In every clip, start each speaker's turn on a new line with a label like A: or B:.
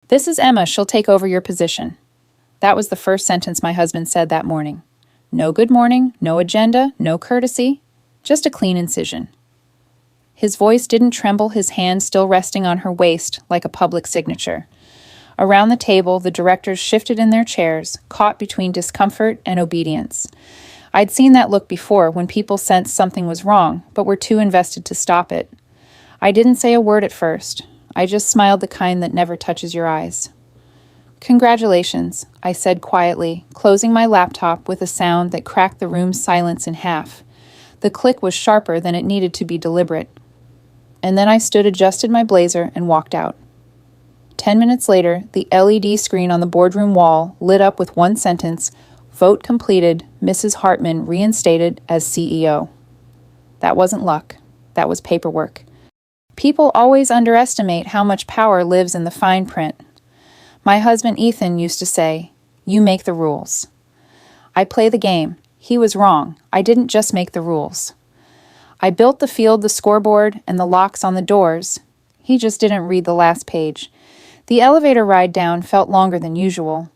A: "This is Emma. She'll take over your position." That was the first sentence my husband said that morning. No good morning, no agenda, no courtesy, just a clean incision. His voice didn't tremble, his hand still resting on her waist like a public signature. Around the table, the directors shifted in their chairs, caught between discomfort and obedience. I'd seen that look before when people sensed something was wrong, but were too invested to stop it. I didn't say a word at first. I just smiled, the kind that never touches your eyes. "Congratulations," I said quietly, closing my laptop with a sound that cracked the room's silence in half. The click was sharper than it needed to be deliberate. And then I stood, adjusted my blazer, and walked out. 10 minutes later, the LED screen on the boardroom wall lit up with one sentence: "Vote completed, Mrs. Hartman reinstated as CEO." That wasn't luck. That was paperwork. People always underestimate how much power lives in the fine print. My husband Ethan used to say, "You make the rules." I play the game. He was wrong. I didn't just make the rules. I built the field, the scoreboard, and the locks on the doors. He just didn't read the last page. The elevator ride down felt longer than usual.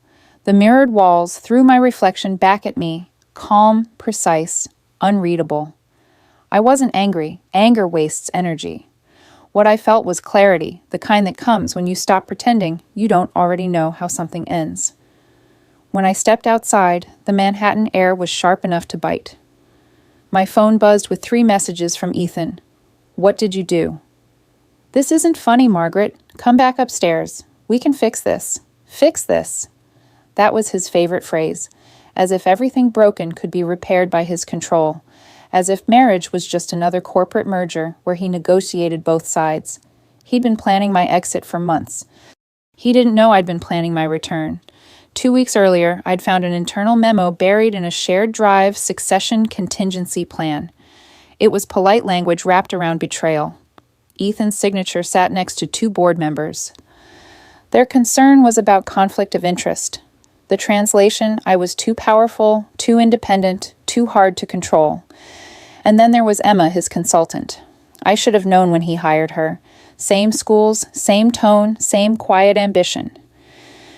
A: The mirrored walls threw my reflection back at me, calm, precise, unreadable. I wasn't angry. Anger wastes energy. What I felt was clarity, the kind that comes when you stop pretending you don't already know how something ends. When I stepped outside, the Manhattan air was sharp enough to bite. My phone buzzed with 3 messages from Ethan. "What did you do?" "This isn't funny, Margaret. Come back upstairs. We can fix this. Fix this." That was his favorite phrase, as if everything broken could be repaired by his control, as if marriage was just another corporate merger where he negotiated both sides. He'd been planning my exit for months. He didn't know I'd been planning my return. 2 weeks earlier, I'd found an internal memo buried in a shared drive succession contingency plan. It was polite language wrapped around betrayal. Ethan's signature sat next to 2 board members. Their concern was about conflict of interest. The translation: I was too powerful, too independent, too hard to control. And then there was Emma, his consultant. I should have known when he hired her. Same schools, same tone, same quiet ambition.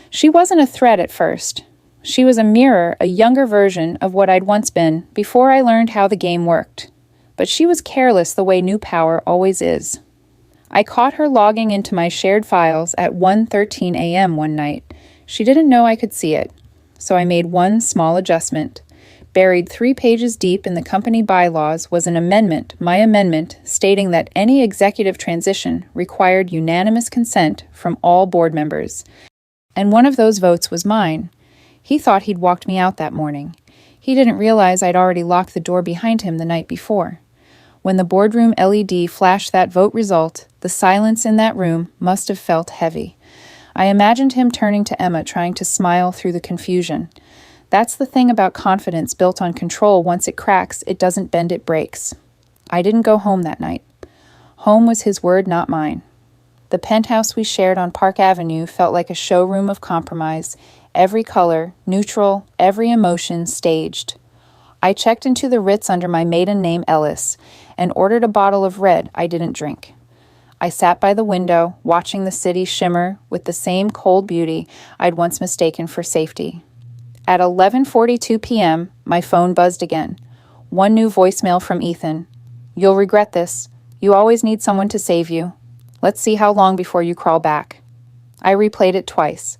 A: She wasn't a threat at first. She was a mirror, a younger version of what I'd once been before I learned how the game worked. But she was careless the way new power always is. I caught her logging into my shared files at 1:13 a.m. one night. She didn't know I could see it, so I made one small adjustment. Buried 3 pages deep in the company bylaws was an amendment, my amendment, stating that any executive transition required unanimous consent from all board members. And one of those votes was mine. He thought he'd walked me out that morning. He didn't realize I'd already locked the door behind him the night before. When the boardroom LED flashed that vote result, the silence in that room must have felt heavy. I imagined him turning to Emma, trying to smile through the confusion. That's the thing about confidence built on control. Once it cracks, it doesn't bend, it breaks. I didn't go home that night. Home was his word, not mine. The penthouse we shared on Park Avenue felt like a showroom of compromise, every color, neutral, every emotion staged. I checked into the Ritz under my maiden name Ellis and ordered a bottle of red I didn't drink. I sat by the window, watching the city shimmer with the same cold beauty I'd once mistaken for safety. At 11:42 p.m., my phone buzzed again. One new voicemail from Ethan. "You'll regret this. You always need someone to save you. Let's see how long before you crawl back." I replayed it twice.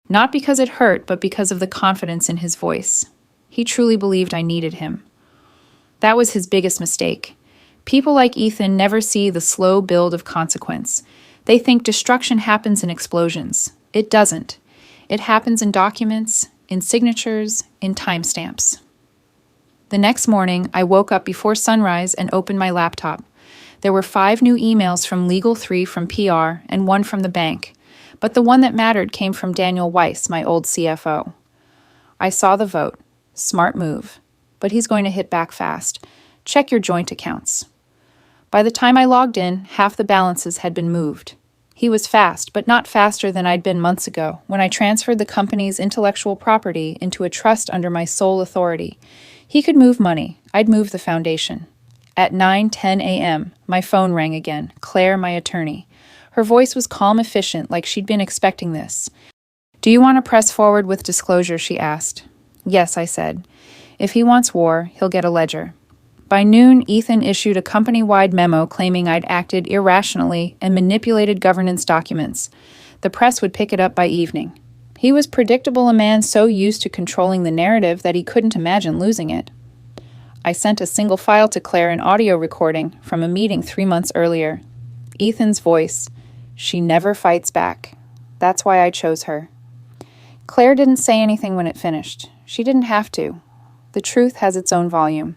A: Not because it hurt, but because of the confidence in his voice. He truly believed I needed him. That was his biggest mistake. People like Ethan never see the slow build of consequence. They think destruction happens in explosions. It doesn't. It happens in documents, in signatures, in timestamps. The next morning, I woke up before sunrise and opened my laptop. There were 5 new emails from Legal, 3 from PR, and 1 from the bank. But the one that mattered came from Daniel Weiss, my old CFO. I saw the vote. Smart move. But he's going to hit back fast. Check your joint accounts. By the time I logged in, half the balances had been moved. He was fast, but not faster than I'd been months ago, when I transferred the company's intellectual property into a trust under my sole authority. He could move money. I'd move the foundation. At 9:10 a.m., my phone rang again. Claire, my attorney. Her voice was calm, efficient, like she'd been expecting this. "Do you want to press forward with disclosure?" she asked. "Yes," I said. "If he wants war, he'll get a ledger." By noon, Ethan issued a company-wide memo claiming I'd acted irrationally and manipulated governance documents. The press would pick it up by evening. He was predictable, a man so used to controlling the narrative that he couldn't imagine losing it. I sent a single file to Claire, an audio recording from a meeting 3 months earlier. Ethan's voice. "She never fights back. That's why I chose her." Claire didn't say anything when it finished. She didn't have to. The truth has its own volume.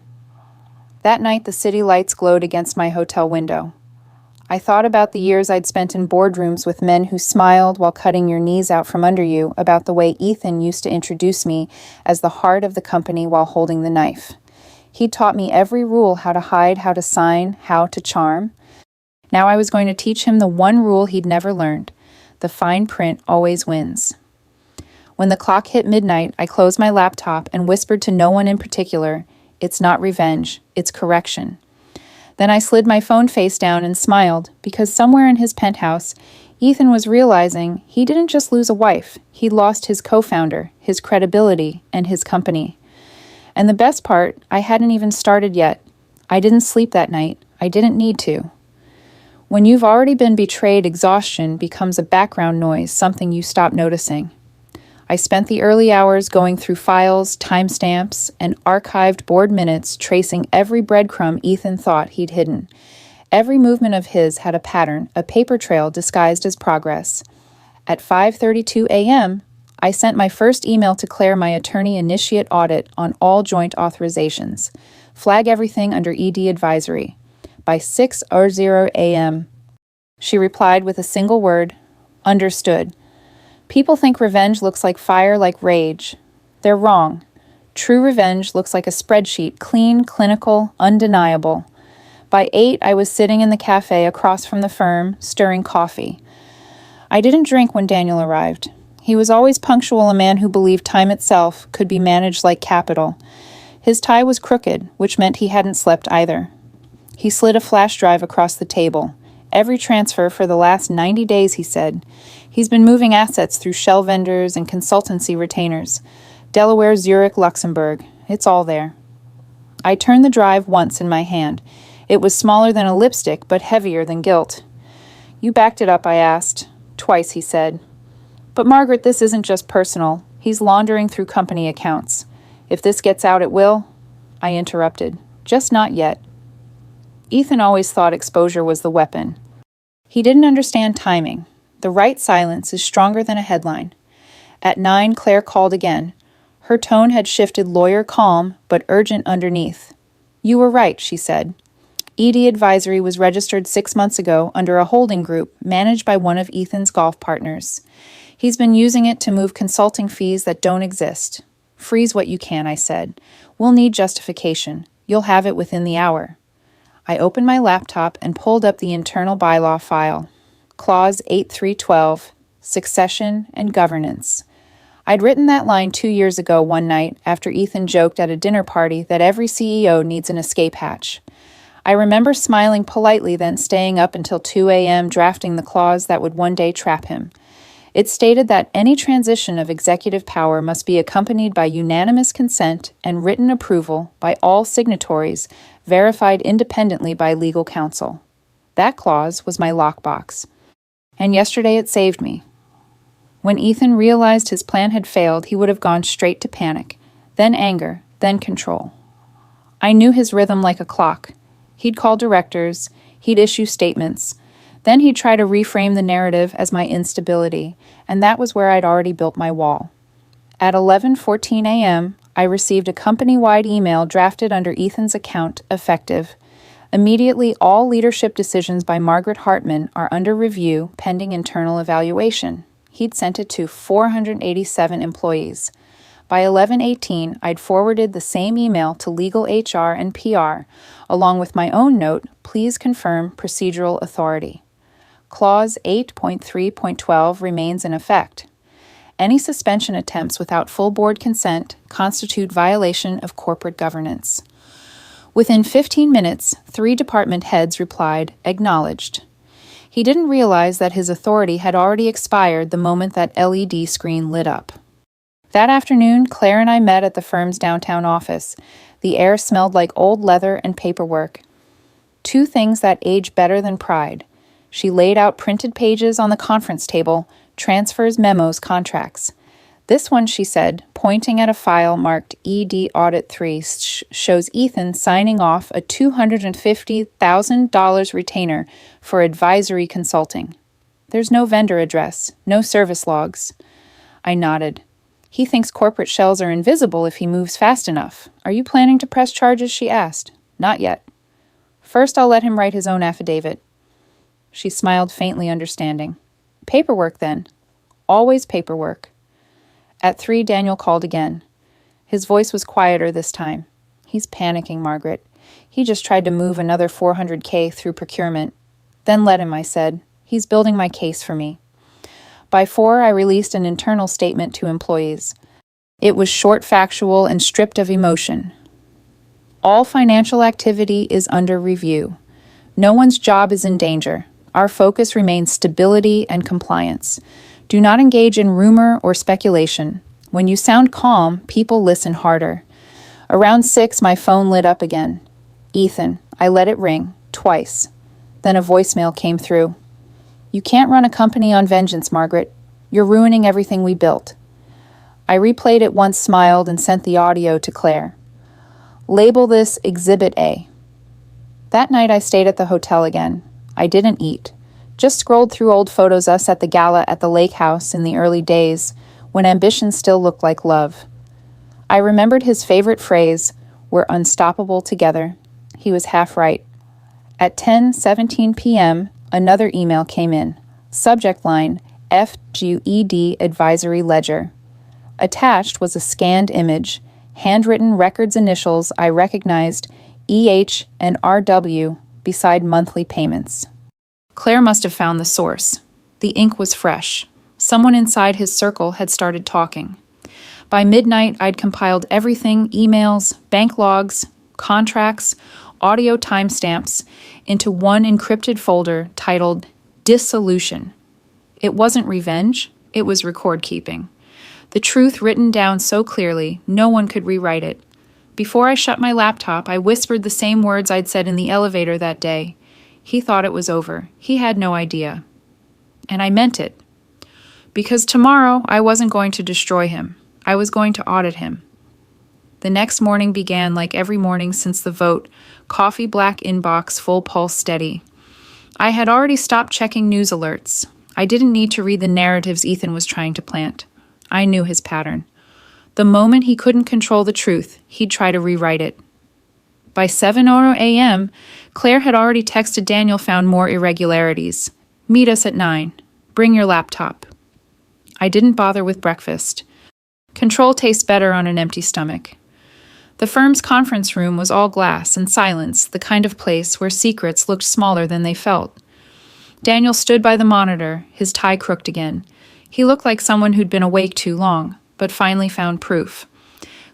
A: That night, the city lights glowed against my hotel window. I thought about the years I'd spent in boardrooms with men who smiled while cutting your knees out from under you, about the way Ethan used to introduce me as the heart of the company while holding the knife. He'd taught me every rule, how to hide, how to sign, how to charm. Now I was going to teach him the one rule he'd never learned. The fine print always wins. When the clock hit midnight, I closed my laptop and whispered to no one in particular, "It's not revenge, it's correction." Then I slid my phone face down and smiled, because somewhere in his penthouse, Ethan was realizing he didn't just lose a wife, he'd lost his co-founder, his credibility, and his company. And the best part, I hadn't even started yet. I didn't sleep that night. I didn't need to. When you've already been betrayed, exhaustion becomes a background noise, something you stop noticing. I spent the early hours going through files, timestamps, and archived board minutes, tracing every breadcrumb Ethan thought he'd hidden. Every movement of his had a pattern, a paper trail disguised as progress. At 5:32 a.m., I sent my first email to Claire, my attorney initiate audit on all joint authorizations. Flag everything under ED advisory. By 6:00 a.m., she replied with a single word, "Understood." People think revenge looks like fire, like rage. They're wrong. True revenge looks like a spreadsheet, clean, clinical, undeniable. By 8, I was sitting in the cafe across from the firm, stirring coffee. I didn't drink when Daniel arrived. He was always punctual, a man who believed time itself could be managed like capital. His tie was crooked, which meant he hadn't slept either. He slid a flash drive across the table. "Every transfer for the last 90 days, he said. He's been moving assets through shell vendors and consultancy retainers. Delaware, Zurich, Luxembourg. It's all there." I turned the drive once in my hand. It was smaller than a lipstick, but heavier than guilt. "You backed it up?" I asked. "Twice," he said. "But Margaret, this isn't just personal. He's laundering through company accounts. If this gets out, it will." I interrupted. "Just not yet." Ethan always thought exposure was the weapon. He didn't understand timing. The right silence is stronger than a headline. At 9, Claire called again. Her tone had shifted lawyer calm, but urgent underneath. "You were right," she said. ED Advisory was registered 6 months ago under a holding group managed by one of Ethan's golf partners. He's been using it to move consulting fees that don't exist. "Freeze what you can," I said. "We'll need justification. You'll have it within the hour." I opened my laptop and pulled up the internal bylaw file. Clause 8312, Succession and Governance. I'd written that line 2 years ago one night after Ethan joked at a dinner party that every CEO needs an escape hatch. I remember smiling politely, then staying up until 2 a.m. drafting the clause that would one day trap him. It stated that any transition of executive power must be accompanied by unanimous consent and written approval by all signatories, verified independently by legal counsel. That clause was my lockbox. And yesterday it saved me. When Ethan realized his plan had failed, he would have gone straight to panic, then anger, then control. I knew his rhythm like a clock. He'd call directors, he'd issue statements, then he'd try to reframe the narrative as my instability, and that was where I'd already built my wall. At 11:14 a.m., I received a company-wide email drafted under Ethan's account, effective. Immediately, all leadership decisions by Margaret Hartman are under review pending internal evaluation. He'd sent it to 487 employees. By 11:18, I'd forwarded the same email to legal, HR, and PR, along with my own note, "Please confirm procedural authority." Clause 8.3.12 remains in effect. Any suspension attempts without full board consent constitute violation of corporate governance. Within 15 minutes, 3 department heads replied, "Acknowledged." He didn't realize that his authority had already expired the moment that LED screen lit up. That afternoon, Claire and I met at the firm's downtown office. The air smelled like old leather and paperwork. Two things that age better than pride. She laid out printed pages on the conference table, transfers, memos, contracts. This one, she said, pointing at a file marked ED Audit 3, shows Ethan signing off a $250,000 retainer for advisory consulting. There's no vendor address, no service logs. I nodded. He thinks corporate shells are invisible if he moves fast enough. Are you planning to press charges? She asked. Not yet. First, I'll let him write his own affidavit. She smiled faintly understanding. Paperwork, then. Always paperwork. At 3, Daniel called again. His voice was quieter this time. He's panicking, Margaret. He just tried to move another $400K through procurement. Then let him, I said. He's building my case for me. By 4, I released an internal statement to employees. It was short, factual, and stripped of emotion. All financial activity is under review. No one's job is in danger. Our focus remains stability and compliance. Do not engage in rumor or speculation. When you sound calm, people listen harder. Around 6, my phone lit up again. Ethan, I let it ring, twice. Then a voicemail came through. You can't run a company on vengeance, Margaret. You're ruining everything we built. I replayed it once, smiled, and sent the audio to Claire. Label this Exhibit A. That night I stayed at the hotel again. I didn't eat. Just scrolled through old photos us at the gala at the lake house in the early days, when ambition still looked like love. I remembered his favorite phrase, we're unstoppable together. He was half right. At 10:17 p.m., another email came in. Subject line, FGED Advisory Ledger. Attached was a scanned image, handwritten records initials I recognized, EH and RW, beside monthly payments. Claire must have found the source. The ink was fresh. Someone inside his circle had started talking. By midnight, I'd compiled everything, emails, bank logs, contracts, audio timestamps, into one encrypted folder titled Dissolution. It wasn't revenge, it was record keeping. The truth written down so clearly, no one could rewrite it. Before I shut my laptop, I whispered the same words I'd said in the elevator that day. He thought it was over. He had no idea. And I meant it. Because tomorrow, I wasn't going to destroy him. I was going to audit him. The next morning began like every morning since the vote, coffee black inbox, full pulse steady. I had already stopped checking news alerts. I didn't need to read the narratives Ethan was trying to plant. I knew his pattern. The moment he couldn't control the truth, he'd try to rewrite it. By 7:00 a.m., Claire had already texted Daniel found more irregularities. Meet us at 9. Bring your laptop. I didn't bother with breakfast. Control tastes better on an empty stomach. The firm's conference room was all glass and silence, the kind of place where secrets looked smaller than they felt. Daniel stood by the monitor, his tie crooked again. He looked like someone who'd been awake too long, but finally found proof.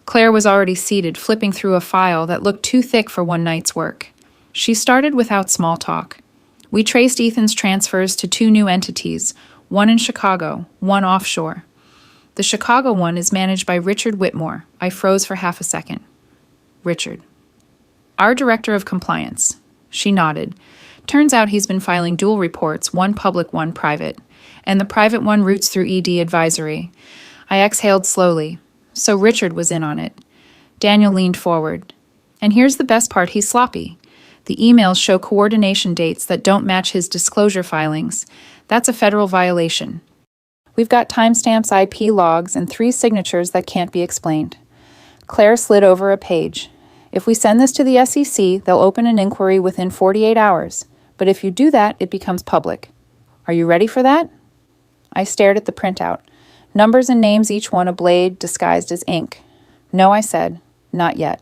A: Claire was already seated, flipping through a file that looked too thick for one night's work. She started without small talk. We traced Ethan's transfers to 2 new entities, one in Chicago, one offshore. The Chicago one is managed by Richard Whitmore. I froze for half a second. Richard. Our director of compliance. She nodded. Turns out he's been filing dual reports, one public, one private. And the private one routes through ED advisory. I exhaled slowly. So Richard was in on it. Daniel leaned forward. And here's the best part, he's sloppy. The emails show coordination dates that don't match his disclosure filings. That's a federal violation. We've got timestamps, IP logs, and 3 signatures that can't be explained. Claire slid over a page. If we send this to the SEC, they'll open an inquiry within 48 hours. But if you do that, it becomes public. Are you ready for that? I stared at the printout. Numbers and names, each one a blade disguised as ink. No, I said, not yet.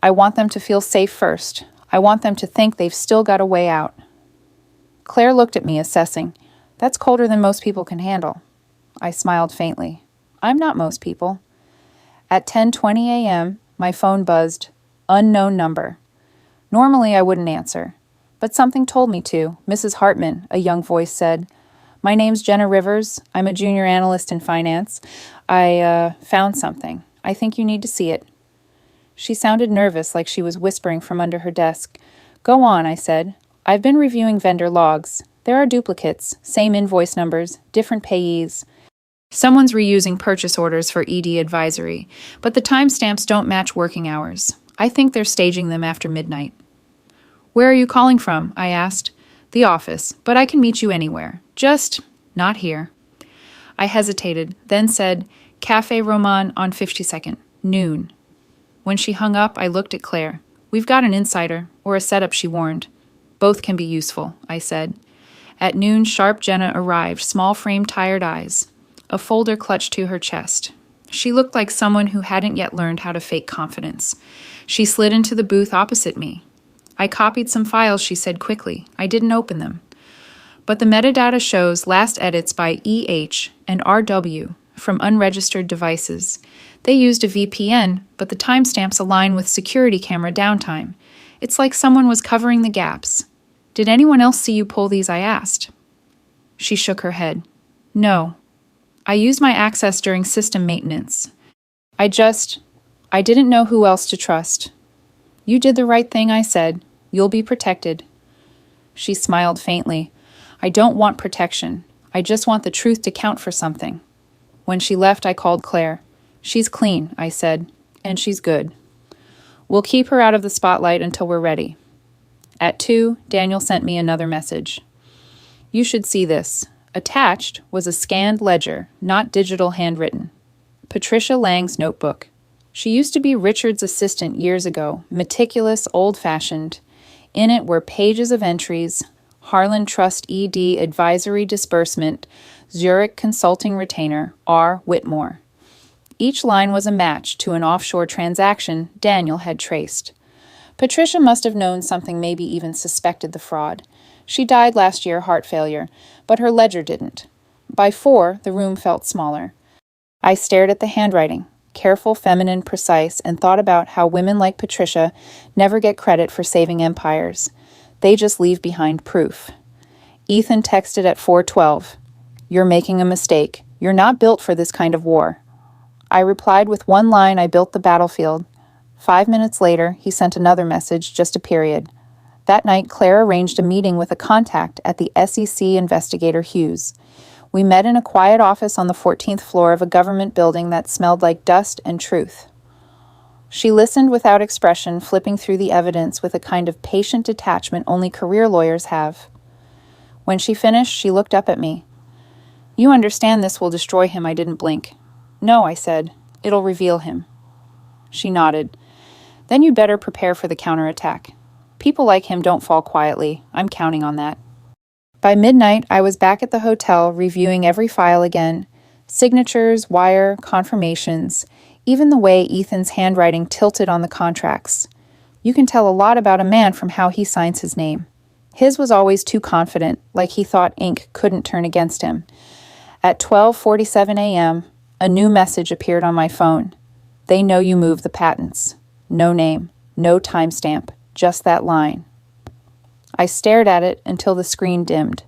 A: I want them to feel safe first. I want them to think they've still got a way out. Claire looked at me, assessing. That's colder than most people can handle. I smiled faintly. I'm not most people. At 10:20 a.m., my phone buzzed. Unknown number. Normally, I wouldn't answer. But something told me to. Mrs. Hartman, a young voice said. My name's Jenna Rivers. I'm a junior analyst in finance. I found something. I think you need to see it. She sounded nervous, like she was whispering from under her desk. Go on, I said. I've been reviewing vendor logs. There are duplicates, same invoice numbers, different payees. Someone's reusing purchase orders for ED advisory, but the timestamps don't match working hours. I think they're staging them after midnight. Where are you calling from? I asked. The office, but I can meet you anywhere. Just not here. I hesitated, then said, Café Roman on 52nd, noon. When she hung up, I looked at Claire. We've got an insider, or a setup, she warned. Both can be useful, I said. At noon, sharp Jenna arrived, small-framed tired eyes. A folder clutched to her chest. She looked like someone who hadn't yet learned how to fake confidence. She slid into the booth opposite me. I copied some files, she said quickly. I didn't open them. But the metadata shows last edits by EH and RW from unregistered devices. They used a VPN, but the timestamps align with security camera downtime. It's like someone was covering the gaps. Did anyone else see you pull these? I asked. She shook her head. No. I used my access during system maintenance. I didn't know who else to trust. You did the right thing, I said. You'll be protected. She smiled faintly. I don't want protection. I just want the truth to count for something. When she left, I called Claire. She's clean, I said, and she's good. We'll keep her out of the spotlight until we're ready. At 2, Daniel sent me another message. You should see this. Attached was a scanned ledger, not digital handwritten. Patricia Lang's notebook. She used to be Richard's assistant years ago, meticulous, old-fashioned. In it were pages of entries, Harlan Trust ED Advisory Disbursement, Zurich Consulting Retainer, R. Whitmore. Each line was a match to an offshore transaction Daniel had traced. Patricia must have known something, maybe even suspected the fraud. She died last year, heart failure, but her ledger didn't. By 4, the room felt smaller. I stared at the handwriting, careful, feminine, precise, and thought about how women like Patricia never get credit for saving empires. They just leave behind proof. Ethan texted at 4:12. You're making a mistake. You're not built for this kind of war. I replied with one line, I built the battlefield. 5 minutes later, he sent another message, just a period. That night, Claire arranged a meeting with a contact at the SEC investigator Hughes. We met in a quiet office on the 14th floor of a government building that smelled like dust and truth. She listened without expression, flipping through the evidence with a kind of patient detachment only career lawyers have. When she finished, she looked up at me. You understand this will destroy him, I didn't blink. No, I said. It'll reveal him. She nodded. Then you'd better prepare for the counterattack. People like him don't fall quietly. I'm counting on that. By midnight, I was back at the hotel reviewing every file again. Signatures, wire, confirmations, even the way Ethan's handwriting tilted on the contracts. You can tell a lot about a man from how he signs his name. His was always too confident, like he thought ink couldn't turn against him. At 12:47 a.m., a new message appeared on my phone. They know you moved the patents. No name, no timestamp, just that line. I stared at it until the screen dimmed.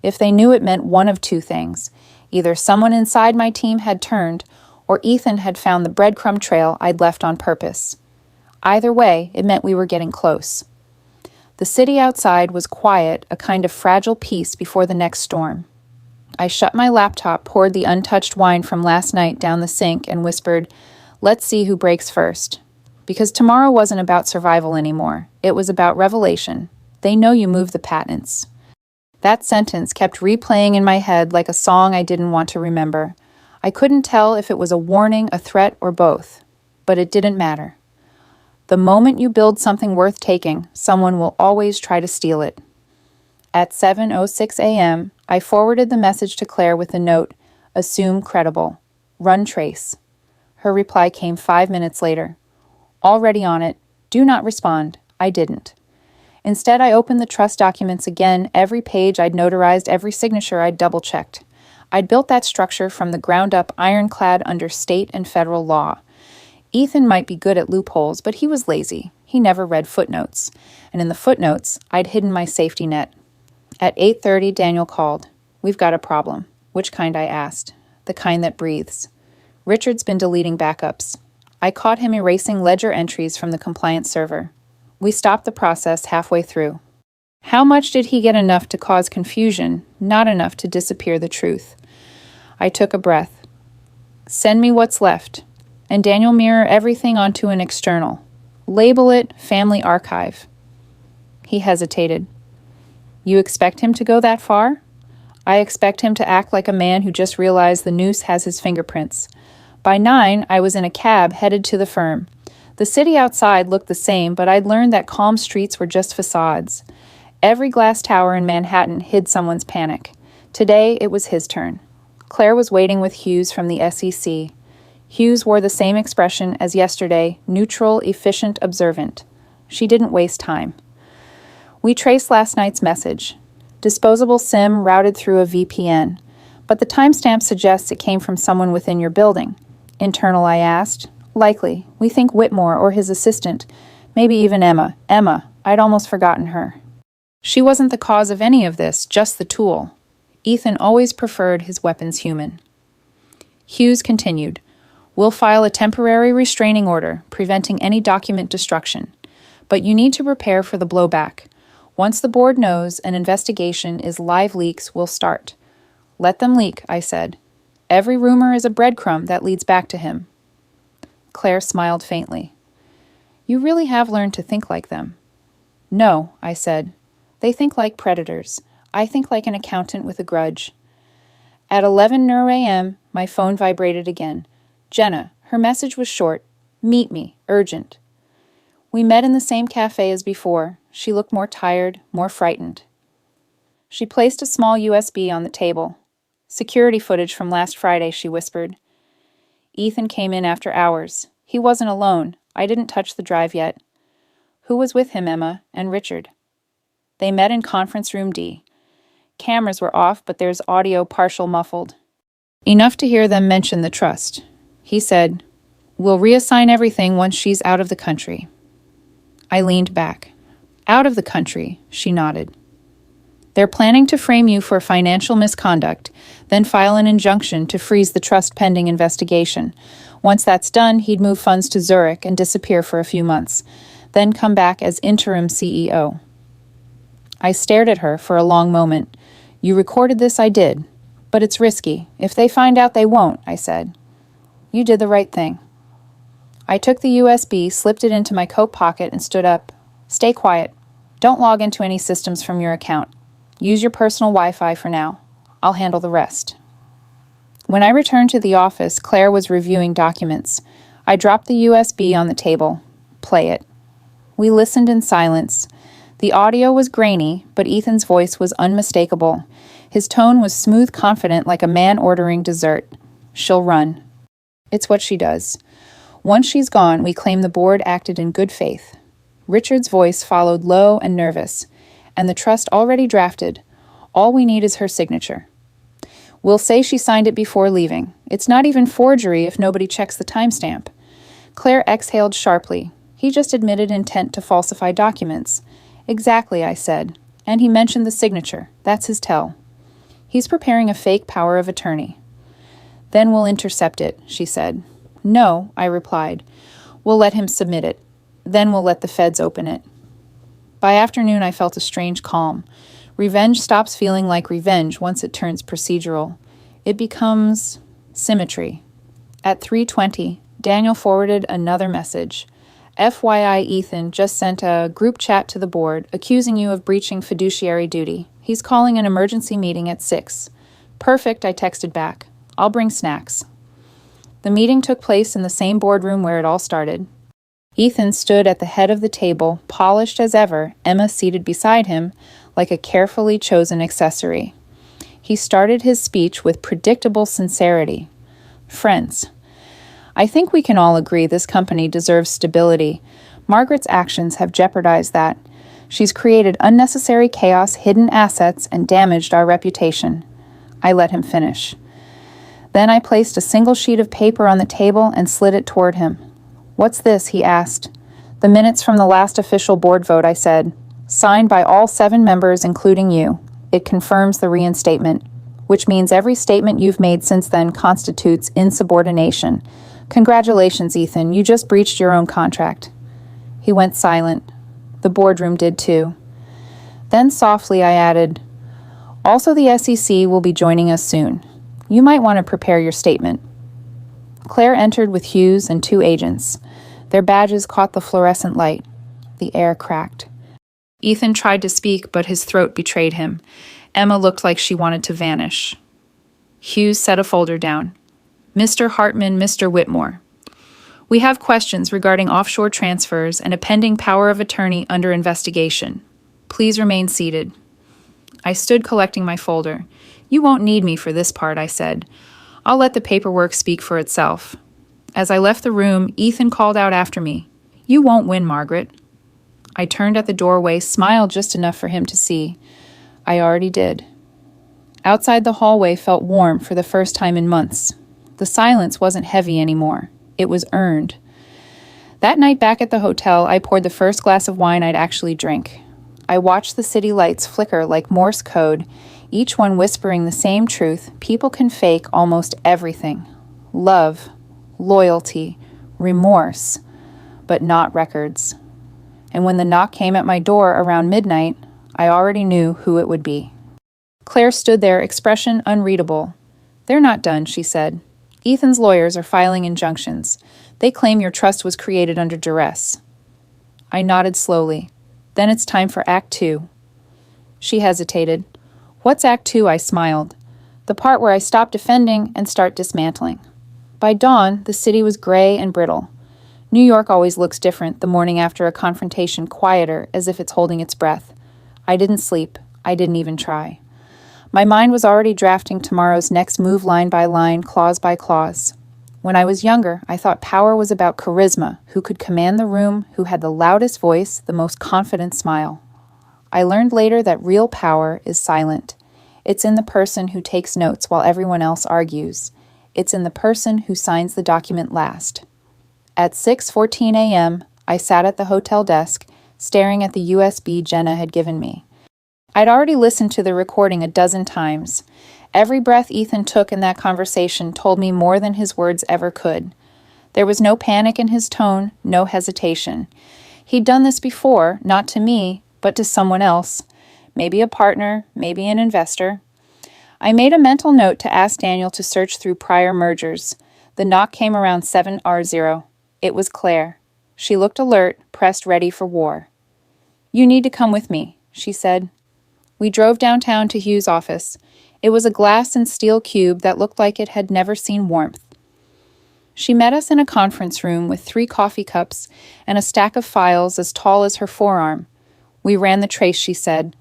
A: If they knew, it meant one of two things. Either someone inside my team had turned, or Ethan had found the breadcrumb trail I'd left on purpose. Either way, it meant we were getting close. The city outside was quiet, a kind of fragile peace before the next storm. I shut my laptop, poured the untouched wine from last night down the sink, and whispered, let's see who breaks first. Because tomorrow wasn't about survival anymore. It was about revelation. They know you moved the patents. That sentence kept replaying in my head like a song I didn't want to remember. I couldn't tell if it was a warning, a threat, or both. But it didn't matter. The moment you build something worth taking, someone will always try to steal it. At 7:06 a.m., I forwarded the message to Claire with the note, assume credible. Run trace. Her reply came 5 minutes later. Already on it. Do not respond. I didn't. Instead, I opened the trust documents again, every page I'd notarized, every signature I'd double-checked. I'd built that structure from the ground up, ironclad under state and federal law. Ethan might be good at loopholes, but he was lazy. He never read footnotes, and in the footnotes, I'd hidden my safety net. At 8:30, Daniel called. "We've got a problem." "Which kind?" I asked. "The kind that breathes." Richard's been deleting backups. I caught him erasing ledger entries from the compliance server. We stopped the process halfway through. How much did he get enough to cause confusion, not enough to disappear the truth? I took a breath. "Send me what's left." And Daniel mirror everything onto an external. Label it Family Archive. He hesitated. "You expect him to go that far?" "I expect him to act like a man who just realized the noose has his fingerprints." By 9, I was in a cab headed to the firm. The city outside looked the same, but I'd learned that calm streets were just facades. Every glass tower in Manhattan hid someone's panic. Today, it was his turn. Claire was waiting with Hughes from the SEC. Hughes wore the same expression as yesterday, neutral, efficient, observant. She didn't waste time. We traced last night's message. Disposable SIM routed through a VPN. But the timestamp suggests it came from someone within your building. Internal, I asked. Likely. We think Whitmore or his assistant. Maybe even Emma. Emma. I'd almost forgotten her. She wasn't the cause of any of this, just the tool. Ethan always preferred his weapons human. Hughes continued. "We'll file a temporary restraining order, preventing any document destruction. But you need to prepare for the blowback. Once the board knows an investigation is live leaks will start." "Let them leak," I said. "Every rumor is a breadcrumb that leads back to him." Claire smiled faintly. "You really have learned to think like them." "No," I said. "They think like predators. I think like an accountant with a grudge." At 11:00 a.m., my phone vibrated again. Jenna. Her message was short. "Meet me. Urgent." We met in the same cafe as before. She looked more tired, more frightened. She placed a small USB on the table. "Security footage from last Friday," she whispered. Ethan came in after hours. He wasn't alone. I didn't touch the drive yet. "Who was with him, Emma?" "And Richard." They met in conference room D. Cameras were off, but there's audio partial muffled. Enough to hear them mention the trust. He said, "We'll reassign everything once she's out of the country." I leaned back. "Out of the country," she nodded. "They're planning to frame you for financial misconduct, then file an injunction to freeze the trust pending investigation. Once that's done, he'd move funds to Zurich and disappear for a few months, then come back as interim CEO. I stared at her for a long moment. "You recorded this?" "I did. But it's risky. If they find out, they won't," I said. "You did the right thing." I took the USB, slipped it into my coat pocket, and stood up. "Stay quiet. Don't log into any systems from your account. Use your personal Wi-Fi for now. I'll handle the rest." When I returned to the office, Claire was reviewing documents. I dropped the USB on the table. "Play it." We listened in silence. The audio was grainy, but Ethan's voice was unmistakable. His tone was smooth, confident, like a man ordering dessert. "She'll run. It's what she does. Once she's gone, we claim the board acted in good faith." Richard's voice followed low and nervous. "And the trust already drafted. All we need is her signature. We'll say she signed it before leaving. It's not even forgery if nobody checks the timestamp." Claire exhaled sharply. "He just admitted intent to falsify documents." "Exactly," I said. "And he mentioned the signature. That's his tell. He's preparing a fake power of attorney." "Then we'll intercept it," she said. "No," I replied. "We'll let him submit it. Then we'll let the feds open it." By afternoon, I felt a strange calm. Revenge stops feeling like revenge once it turns procedural. It becomes symmetry. At 3:20, Daniel forwarded another message. "FYI, Ethan just sent a group chat to the board accusing you of breaching fiduciary duty. He's calling an emergency meeting at 6. "Perfect," I texted back. "I'll bring snacks." The meeting took place in the same boardroom where it all started. Ethan stood at the head of the table, polished as ever, Emma seated beside him, like a carefully chosen accessory. He started his speech with predictable sincerity. "Friends, I think we can all agree this company deserves stability. Margaret's actions have jeopardized that. She's created unnecessary chaos, hidden assets, and damaged our reputation." I let him finish. Then I placed a single sheet of paper on the table and slid it toward him. "What's this?" he asked. "The minutes from the last official board vote," I said. "Signed by all 7 members, including you. It confirms the reinstatement, which means every statement you've made since then constitutes insubordination. Congratulations, Ethan, you just breached your own contract." He went silent. The boardroom did too. Then softly I added, "Also, the SEC will be joining us soon. You might want to prepare your statement." Claire entered with Hughes and 2 agents. Their badges caught the fluorescent light. The air cracked. Ethan tried to speak, but his throat betrayed him. Emma looked like she wanted to vanish. Hughes set a folder down. "Mr. Hartman, Mr. Whitmore. We have questions regarding offshore transfers and a pending power of attorney under investigation. Please remain seated." I stood collecting my folder. "You won't need me for this part," I said. "I'll let the paperwork speak for itself." As I left the room, Ethan called out after me, "You won't win, Margaret." I turned at the doorway, smiled just enough for him to see. I already did. Outside, the hallway felt warm for the first time in months. The silence wasn't heavy anymore. It was earned. That night back at the hotel, I poured the first glass of wine I'd actually drink. I watched the city lights flicker like Morse code, each one whispering the same truth: people can fake almost everything. Love, loyalty, remorse, but not records. And when the knock came at my door around midnight, I already knew who it would be. Claire stood there, expression unreadable. "They're not done," she said. "Ethan's lawyers are filing injunctions. They claim your trust was created under duress." I nodded slowly. "Then it's time for Act 2. She hesitated. "What's Act 2? I smiled. "The part where I stop defending and start dismantling." By dawn, the city was gray and brittle. New York always looks different the morning after a confrontation, quieter, as if it's holding its breath. I didn't sleep. I didn't even try. My mind was already drafting tomorrow's next move line by line, clause by clause. When I was younger, I thought power was about charisma, who could command the room, who had the loudest voice, the most confident smile. I learned later that real power is silent. It's in the person who takes notes while everyone else argues. It's in the person who signs the document last. At 6:14 a.m., I sat at the hotel desk, staring at the USB Jenna had given me. I'd already listened to the recording a dozen times. Every breath Ethan took in that conversation told me more than his words ever could. There was no panic in his tone, no hesitation. He'd done this before, not to me, but to someone else. Maybe a partner, maybe an investor. I made a mental note to ask Daniel to search through prior mergers. The knock came around 7:00. It was Claire. She looked alert, pressed ready for war. "You need to come with me," she said. We drove downtown to Hughes' office. It was a glass and steel cube that looked like it had never seen warmth. She met us in a conference room with 3 coffee cups and a stack of files as tall as her forearm. "We ran the trace," she said.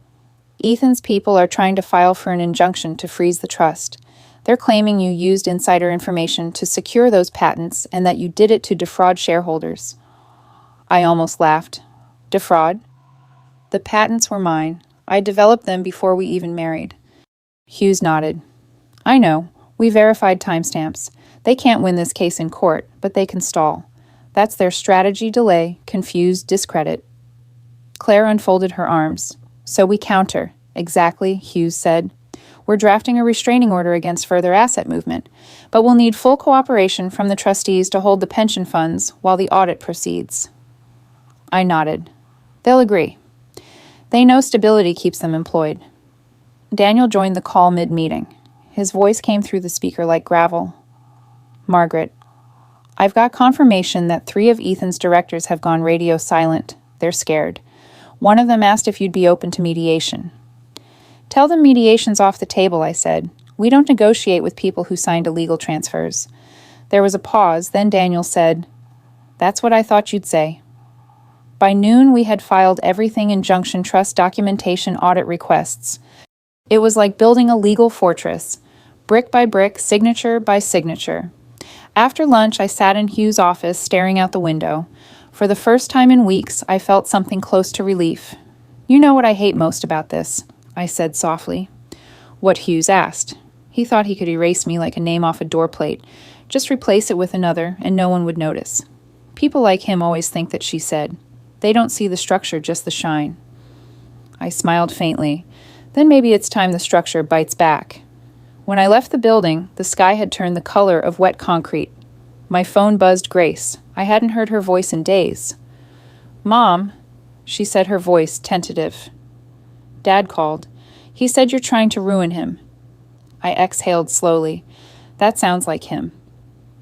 A: "Ethan's people are trying to file for an injunction to freeze the trust. They're claiming you used insider information to secure those patents and that you did it to defraud shareholders." I almost laughed. Defraud? "The patents were mine. I developed them before we even married." Hughes nodded. "I know. We verified timestamps. They can't win this case in court, but they can stall. That's their strategy: delay, confuse, discredit." Claire unfolded her arms. "So we counter." "Exactly," Hughes said. "We're drafting a restraining order against further asset movement, but we'll need full cooperation from the trustees to hold the pension funds while the audit proceeds." I nodded. "They'll agree. They know stability keeps them employed." Daniel joined the call mid-meeting. His voice came through the speaker like gravel. "Margaret, I've got confirmation that 3 of Ethan's directors have gone radio silent. They're scared. One of them asked if you'd be open to mediation." "Tell them mediation's off the table," I said. "We don't negotiate with people who signed illegal transfers." There was a pause, then Daniel said, "That's what I thought you'd say." By noon, we had filed everything: injunction, trust, documentation, audit requests. It was like building a legal fortress, brick by brick, signature by signature. After lunch, I sat in Hughes' office, staring out the window. For the first time in weeks, I felt something close to relief. "You know what I hate most about this?" I said softly. What Hughes asked. He thought he could erase me like a name off a door plate, just replace it with another, and no one would notice. People like him always think that she said, They don't see the structure, just the shine. I smiled faintly. Then maybe it's time the structure bites back. When I left the building, the sky had turned the color of wet concrete. My phone buzzed Grace. I hadn't heard her voice in days. "Mom," she said, her voice tentative. "Dad called. He said you're trying to ruin him." I exhaled slowly. That sounds like him.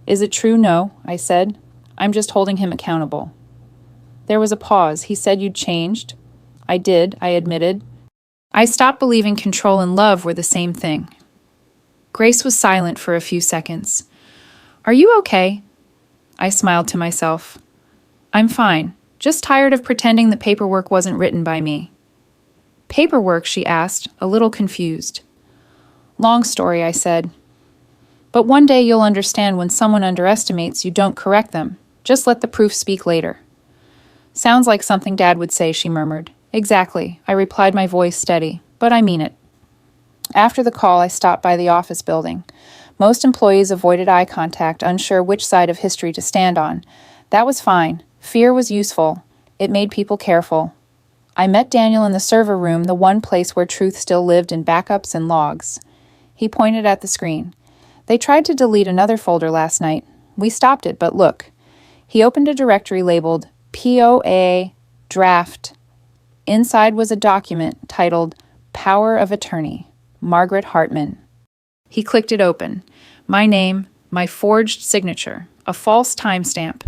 A: "Is it true?" "No," I said. "I'm just holding him accountable." There was a pause. "He said you'd changed?" "I did," I admitted. I stopped believing control and love were the same thing. Grace was silent for a few seconds. "Are you okay?" I smiled to myself. "I'm fine. Just tired of pretending the paperwork wasn't written by me." "Paperwork?" she asked, a little confused. "Long story," I said. "But one day you'll understand when someone underestimates you, don't correct them. Just let the proof speak later." "Sounds like something Dad would say," she murmured. "Exactly," I replied, my voice steady. "But I mean it." After the call, I stopped by the office building. Most employees avoided eye contact, unsure which side of history to stand on. That was fine. Fear was useful. It made people careful. I met Daniel in the server room, the one place where truth still lived in backups and logs. He pointed at the screen. "They tried to delete another folder last night. We stopped it, but look." He opened a directory labeled POA Draft. Inside was a document titled Power of Attorney, Margaret Hartman. He clicked it open. My name, my forged signature, a false timestamp,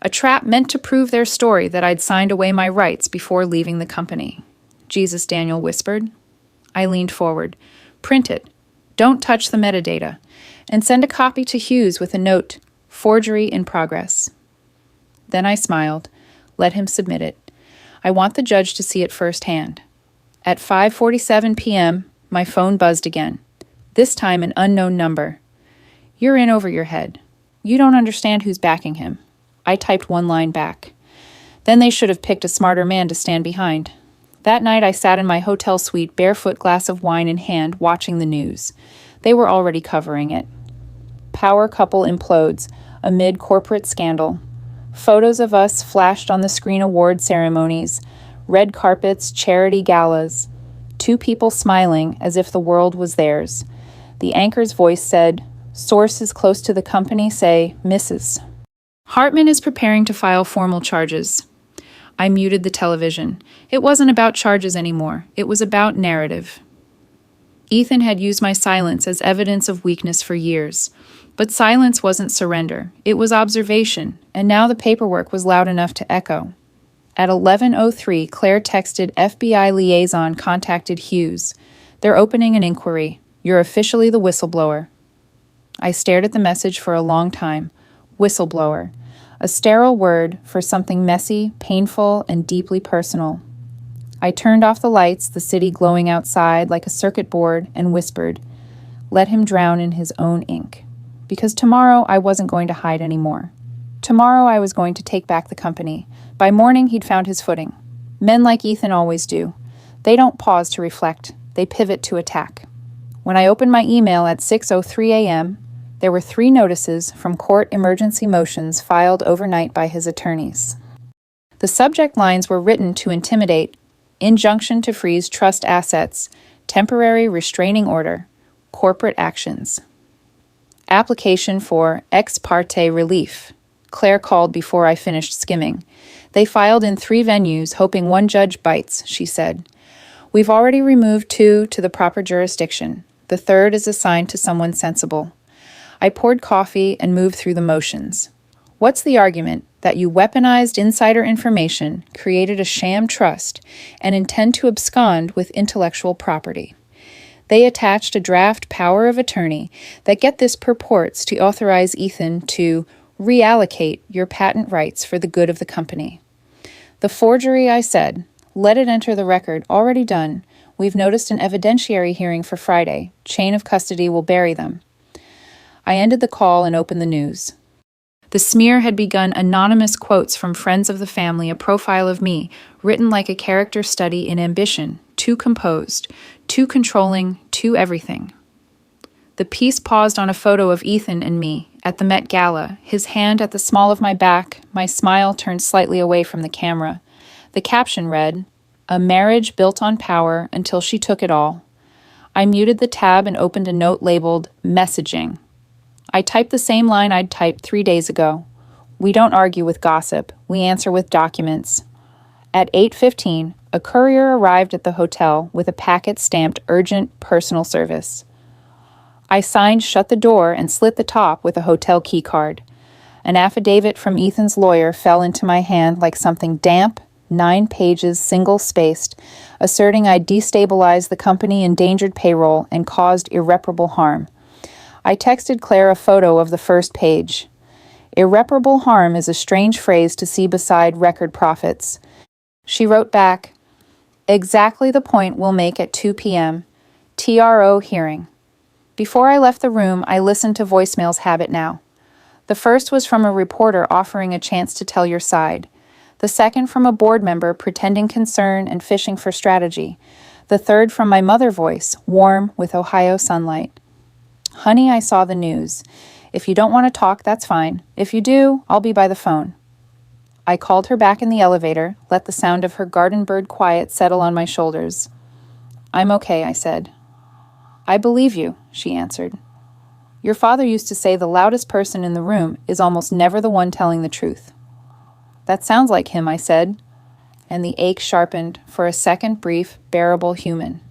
A: a trap meant to prove their story that I'd signed away my rights before leaving the company. "Jesus," Daniel whispered. I leaned forward. "Print it. Don't touch the metadata. And send a copy to Hughes with a note, forgery in progress." Then I smiled. Let him submit it. I want the judge to see it firsthand. At 5:47 p.m., my phone buzzed again. This time an unknown number. "You're in over your head. You don't understand who's backing him." I typed one line back. Then they should have picked a smarter man to stand behind. That night I sat in my hotel suite, barefoot, glass of wine in hand, watching the news. They were already covering it. Power couple implodes amid corporate scandal. Photos of us flashed on the screen, award ceremonies, red carpets, charity galas. Two people smiling as if the world was theirs. The anchor's voice said, "Sources close to the company say Mrs. Hartman is preparing to file formal charges." I muted the television. It wasn't about charges anymore. It was about narrative. Ethan had used my silence as evidence of weakness for years. But silence wasn't surrender. It was observation, and now the paperwork was loud enough to echo. At 11:03, Claire texted FBI liaison contacted Hughes. "They're opening an inquiry. You're officially the whistleblower." I stared at the message for a long time. Whistleblower. A sterile word for something messy, painful, and deeply personal. I turned off the lights, the city glowing outside like a circuit board, and whispered, "Let him drown in his own ink." Because tomorrow I wasn't going to hide anymore. Tomorrow I was going to take back the company. By morning he'd found his footing. Men like Ethan always do. They don't pause to reflect. They pivot to attack. When I opened my email at 6:03 a.m., there were 3 notices from court emergency motions filed overnight by his attorneys. The subject lines were written to intimidate: injunction to freeze trust assets, temporary restraining order, corporate actions. Application for ex parte relief. Claire called before I finished skimming. They filed in 3 venues, hoping one judge bites, she said. "We've already removed 2 to the proper jurisdiction. The 3rd is assigned to someone sensible." I poured coffee and moved through the motions. What's the argument? That you weaponized insider information, created a sham trust, and intend to abscond with intellectual property. They attached a draft power of attorney that, get this, purports to authorize Ethan to reallocate your patent rights for the good of the company. The forgery, I said. Let it enter the record. Already done. We've noticed an evidentiary hearing for Friday. Chain of custody will bury them. I ended the call and opened the news. The smear had begun. Anonymous quotes from friends of the family, a profile of me, written like a character study in ambition, too composed, too controlling, too everything. The piece paused on a photo of Ethan and me at the Met Gala, his hand at the small of my back, my smile turned slightly away from the camera. The caption read, "A marriage built on power until she took it all." I muted the tab and opened a note labeled Messaging. I typed the same line I'd typed 3 days ago. "We don't argue with gossip. We answer with documents." At 8:15, a courier arrived at the hotel with a packet stamped Urgent Personal Service. I signed shut the door and slit the top with a hotel key card. An affidavit from Ethan's lawyer fell into my hand like something damp, 9 pages, single-spaced, asserting I'd destabilized the company, endangered payroll, and caused irreparable harm. I texted Claire a photo of the first page. Irreparable harm is a strange phrase to see beside record profits. She wrote back, "Exactly the point we'll make at 2 p.m. TRO hearing." Before I left the room, I listened to voicemails habit now. The first was from a reporter offering a chance to tell your side. The second from a board member pretending concern and fishing for strategy. The third from my mother voice, warm with Ohio sunlight. "Honey, I saw the news. If you don't want to talk, that's fine. If you do, I'll be by the phone." I called her back in the elevator, let the sound of her garden bird quiet settle on my shoulders. "I'm okay," I said. "I believe you," she answered. "Your father used to say the loudest person in the room is almost never the one telling the truth." "That sounds like him," I said, and the ache sharpened for a second brief, bearable human.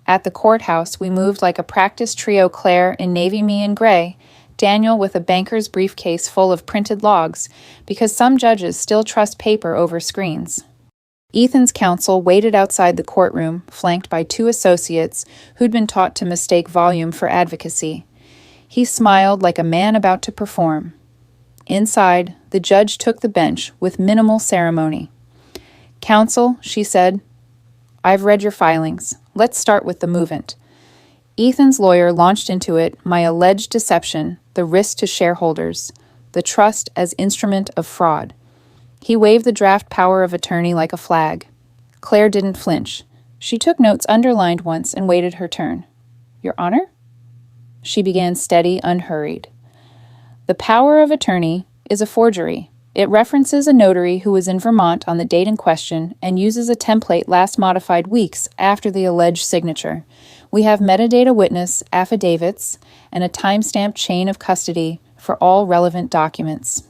A: At the courthouse, we moved like a practice trio, Claire in navy me in gray, Daniel with a banker's briefcase full of printed logs, because some judges still trust paper over screens. Ethan's counsel waited outside the courtroom, flanked by 2 associates who'd been taught to mistake volume for advocacy. He smiled like a man about to perform. Inside, the judge took the bench with minimal ceremony. "Counsel," she said, "I've read your filings. Let's start with the movement." Ethan's lawyer launched into it, my alleged deception, the risk to shareholders, the trust as instrument of fraud. He waved the draft power of attorney like a flag. Claire didn't flinch. She took notes underlined once and waited her turn. "Your Honor?" She began steady, unhurried. "The power of attorney is a forgery. It references a notary who was in Vermont on the date in question and uses a template last modified weeks after the alleged signature. We have metadata witness, affidavits, and a time-stamped chain of custody for all relevant documents.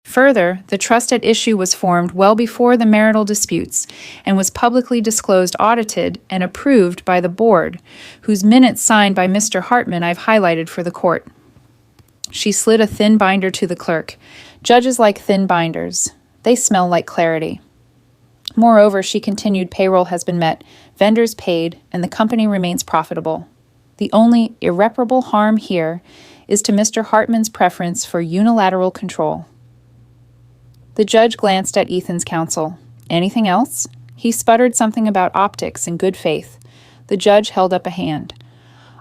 A: Further, the trust at issue was formed well before the marital disputes and was publicly disclosed, audited, and approved by the board, whose minutes signed by Mr. Hartman I've highlighted for the court." She slid a thin binder to the clerk. "Judges like thin binders. They smell like clarity." Moreover, she continued, payroll has been met, vendors paid, and the company remains profitable. The only irreparable harm here is to Mr. Hartman's preference for unilateral control. The judge glanced at Ethan's counsel. "Anything else?" He sputtered something about optics and good faith. The judge held up a hand.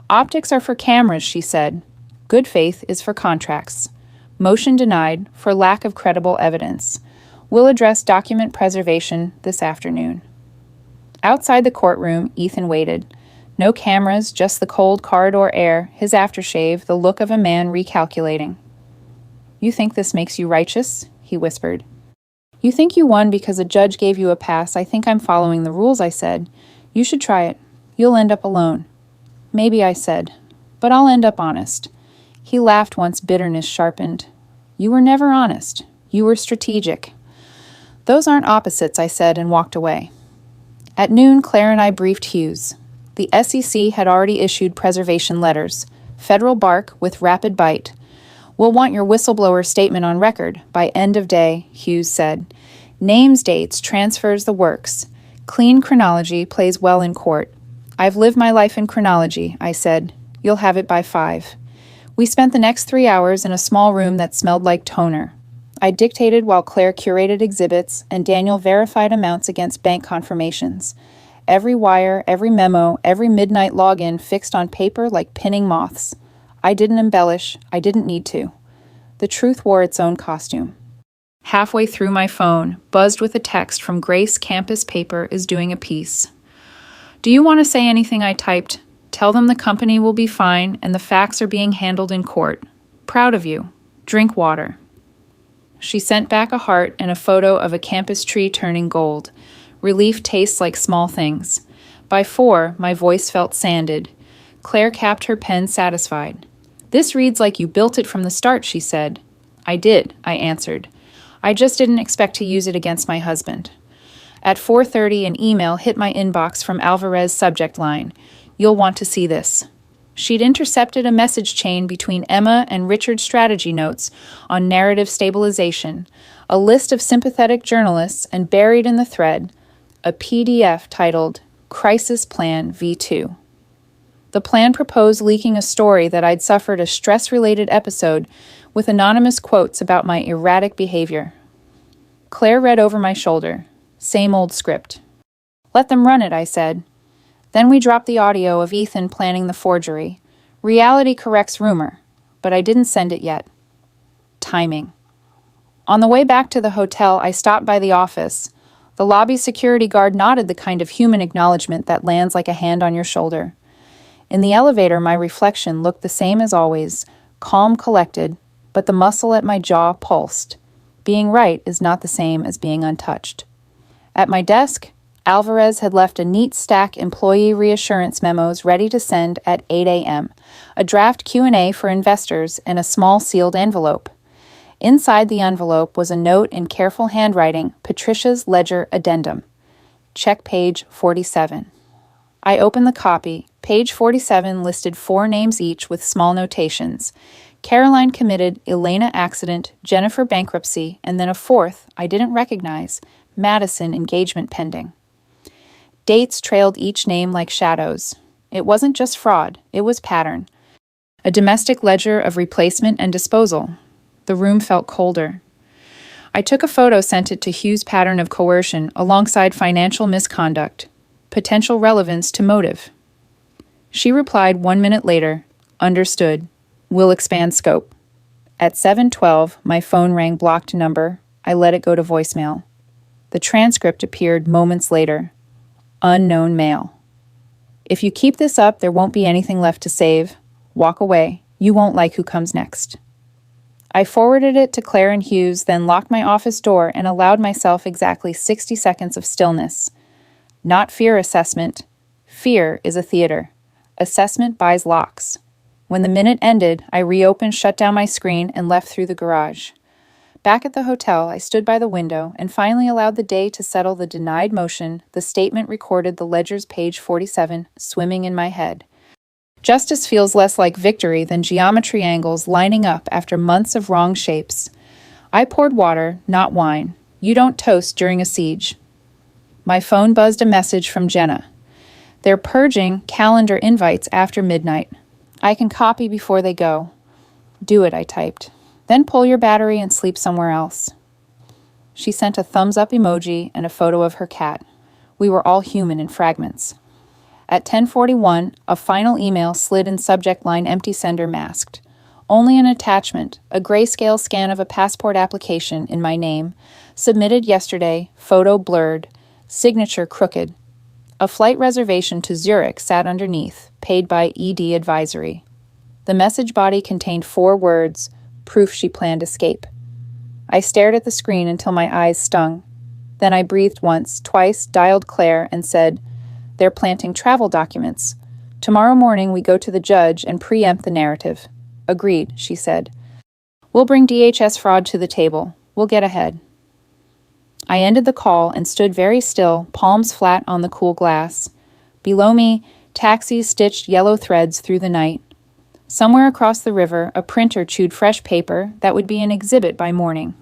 A: "Optics are for cameras," she said. "Good faith is for contracts." Motion denied for lack of credible evidence. We'll address document preservation this afternoon. Outside the courtroom, Ethan waited. No cameras, just the cold corridor air, his aftershave, the look of a man recalculating. "You think this makes you righteous?" he whispered. "You think you won because a judge gave you a pass. I think I'm following the rules," I said. "You should try it. You'll end up alone." "Maybe," I said, "but I'll end up honest." He laughed once bitterness sharpened. "You were never honest. You were strategic." "Those aren't opposites," I said, and walked away. At noon, Claire and I briefed Hughes. The SEC had already issued preservation letters. Federal bark with rapid bite. "We'll want your whistleblower statement on record by end of day," Hughes said. "Names, dates, transfers, the works. Clean chronology plays well in court." "I've lived my life in chronology," I said. "You'll have it by 5. We spent the next 3 hours in a small room that smelled like toner. I dictated while Claire curated exhibits and Daniel verified amounts against bank confirmations. Every wire, every memo, every midnight login fixed on paper like pinning moths. I didn't embellish. I didn't need to. The truth wore its own costume. Halfway through, my phone buzzed with a text from Grace Campus Paper is doing a piece. "Do you want to say anything?" I typed. "Tell them the company will be fine and the facts are being handled in court. Proud of you. Drink water." She sent back a heart and a photo of a campus tree turning gold. Relief tastes like small things. By 4, my voice felt sanded. Claire capped her pen satisfied. "This reads like you built it from the start," she said. "I did," I answered. "I just didn't expect to use it against my husband." At 4:30, an email hit my inbox from Alvarez's subject line. "You'll want to see this." She'd intercepted a message chain between Emma and Richard's strategy notes on narrative stabilization, a list of sympathetic journalists, and buried in the thread, a PDF titled Crisis Plan V2. The plan proposed leaking a story that I'd suffered a stress-related episode with anonymous quotes about my erratic behavior. Claire read over my shoulder. Same old script. "Let them run it," I said. Then we dropped the audio of Ethan planning the forgery. Reality corrects rumor, but I didn't send it yet. Timing. On the way back to the hotel, I stopped by the office. The lobby security guard nodded the kind of human acknowledgement that lands like a hand on your shoulder. In the elevator, my reflection looked the same as always, calm, collected, but the muscle at my jaw pulsed. Being right is not the same as being untouched. At my desk, Alvarez had left a neat stack employee reassurance memos ready to send at 8 a.m., a draft Q&A for investors, and a small sealed envelope. Inside the envelope was a note in careful handwriting, Patricia's Ledger Addendum. Check page 47. I opened the copy. Page 47 listed 4 names each with small notations. Caroline committed, Elena accident, Jennifer bankruptcy, and then a 4th, I didn't recognize, Madison engagement pending. Dates trailed each name like shadows. It wasn't just fraud, it was pattern. A domestic ledger of replacement and disposal. The room felt colder. I took a photo, sent it to Hugh's pattern of coercion alongside financial misconduct. Potential relevance to motive. She replied 1 minute later, "Understood. We'll expand scope." At 7:12, my phone rang blocked number. I let it go to voicemail. The transcript appeared moments later. Unknown mail. "If you keep this up, there won't be anything left to save. Walk away. You won't like who comes next." I forwarded it to Claire and Hughes, then locked my office door and allowed myself exactly 60 seconds of stillness. Not fear assessment. Fear is a theater. Assessment buys locks. When the minute ended, I reopened, shut down my screen, and left through the garage. Back at the hotel, I stood by the window and finally allowed the day to settle the denied motion. The statement recorded the ledger's page 47 swimming in my head. Justice feels less like victory than geometry angles lining up after months of wrong shapes. I poured water, not wine. You don't toast during a siege. My phone buzzed a message from Jenna. "They're purging calendar invites after midnight. I can copy before they go." "Do it," I typed. "Then pull your battery and sleep somewhere else." She sent a thumbs-up emoji and a photo of her cat. We were all human in fragments. At 10:41, a final email slid in subject line empty sender masked. Only an attachment, a grayscale scan of a passport application in my name, submitted yesterday, photo blurred, signature crooked. A flight reservation to Zurich sat underneath, paid by ED Advisory. The message body contained 4 words, proof she planned escape. I stared at the screen until my eyes stung. Then I breathed once, twice, dialed Claire, and said, "They're planting travel documents. Tomorrow morning we go to the judge and preempt the narrative." "Agreed," she said. "We'll bring DHS fraud to the table. We'll get ahead." I ended the call and stood very still, palms flat on the cool glass. Below me, taxis stitched yellow threads through the night. Somewhere across the river, a printer chewed fresh paper that would be an exhibit by morning.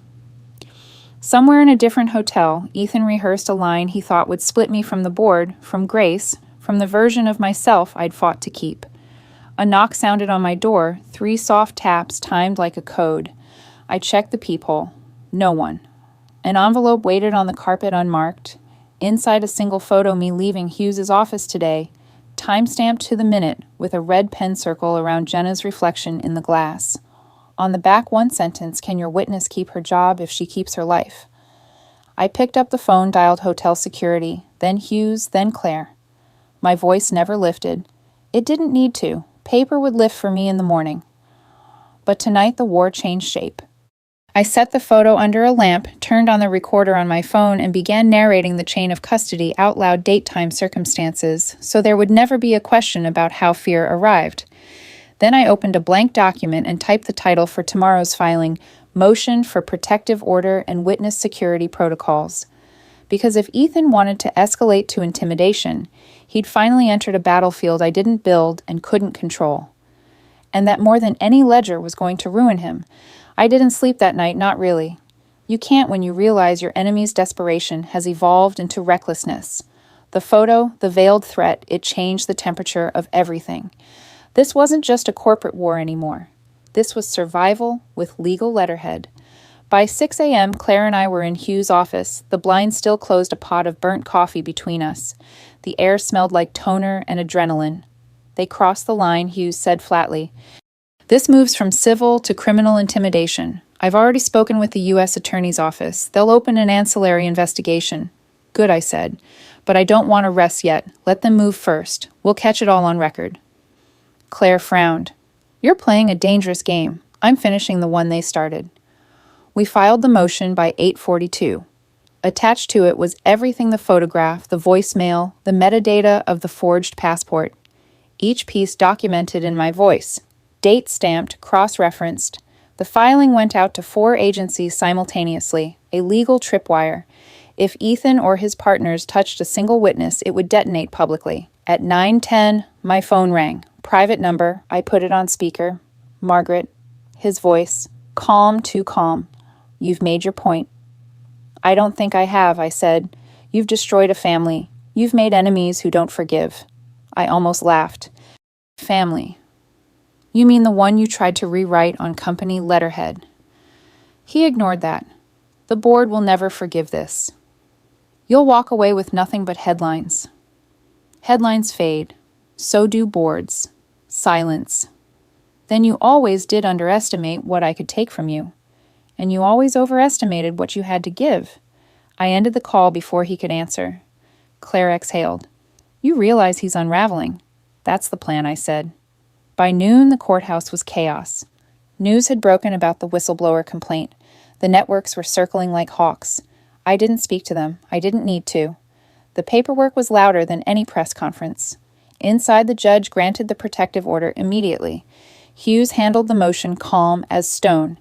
A: Somewhere in a different hotel, Ethan rehearsed a line he thought would split me from the board, from Grace, from the version of myself I'd fought to keep. A knock sounded on my door, 3 soft taps timed like a code. I checked the peephole. No one. An envelope waited on the carpet unmarked. Inside a single photo me leaving Hughes's office today, time-stamped to the minute with a red pen circle around Jenna's reflection in the glass. On the back, one sentence, "Can your witness keep her job if she keeps her life?" I picked up the phone, dialed hotel security, then Hughes, then Claire. My voice never lifted. It didn't need to. Paper would lift for me in the morning. But tonight the war changed shape. I set the photo under a lamp, turned on the recorder on my phone, and began narrating the chain of custody out loud, date, time, circumstances, so there would never be a question about how fear arrived. Then I opened a blank document and typed the title for tomorrow's filing, Motion for Protective Order and Witness Security Protocols. Because if Ethan wanted to escalate to intimidation, he'd finally entered a battlefield I didn't build and couldn't control. And that more than any ledger was going to ruin him. I didn't sleep that night, not really. You can't when you realize your enemy's desperation has evolved into recklessness. The photo, the veiled threat, it changed the temperature of everything. This wasn't just a corporate war anymore. This was survival with legal letterhead. By 6 a.m., Claire and I were in Hugh's office. The blinds still closed a pot of burnt coffee between us. The air smelled like toner and adrenaline. They crossed the line, Hughes said flatly. This moves from civil to criminal intimidation. I've already spoken with the U.S. Attorney's Office. They'll open an ancillary investigation. Good, I said. But I don't want arrests yet. Let them move first. We'll catch it all on record. Claire frowned. You're playing a dangerous game. I'm finishing the one they started. We filed the motion by 8:42. Attached to it was everything: the photograph, the voicemail, the metadata of the forged passport. Each piece documented in my voice. Date stamped, cross-referenced. The filing went out to 4 agencies simultaneously, a legal tripwire. If Ethan or his partners touched a single witness, it would detonate publicly. At 9:10, my phone rang. Private number. I put it on speaker. Margaret. His voice. Calm, too calm. You've made your point. I don't think I have, I said. You've destroyed a family. You've made enemies who don't forgive. I almost laughed. Family. You mean the one you tried to rewrite on company letterhead? He ignored that. The board will never forgive this. You'll walk away with nothing but headlines. Headlines fade. So do boards. Silence. Then you always did underestimate what I could take from you. And you always overestimated what you had to give. I ended the call before he could answer. Claire exhaled. You realize he's unraveling. That's the plan, I said. By noon, the courthouse was chaos. News had broken about the whistleblower complaint. The networks were circling like hawks. I didn't speak to them. I didn't need to. The paperwork was louder than any press conference. Inside, the judge granted the protective order immediately. Hughes handled the motion calm as stone.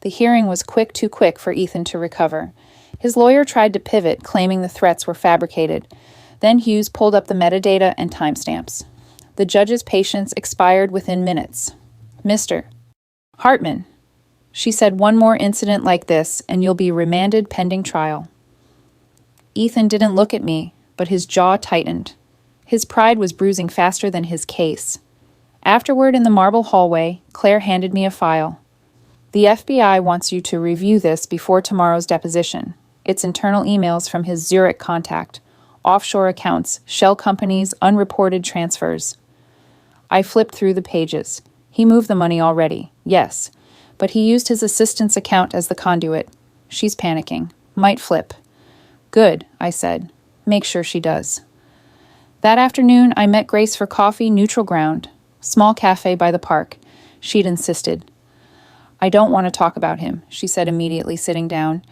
A: The hearing was too quick for Ethan to recover. His lawyer tried to pivot, claiming the threats were fabricated. Then Hughes pulled up the metadata and timestamps. The judge's patience expired within minutes. Mr. Hartman, she said, one more incident like this, and you'll be remanded pending trial. Ethan didn't look at me, but his jaw tightened. His pride was bruising faster than his case. Afterward, in the marble hallway, Claire handed me a file. The FBI wants you to review this before tomorrow's deposition. It's internal emails from his Zurich contact, offshore accounts, shell companies, unreported transfers. I flipped through the pages. He moved the money already, yes, but he used his assistant's account as the conduit. She's panicking. Might flip. Good, I said. Make sure she does. That afternoon, I met Grace for coffee, neutral ground. Small cafe by the park. She'd insisted. I don't want to talk about him, she said immediately, sitting down.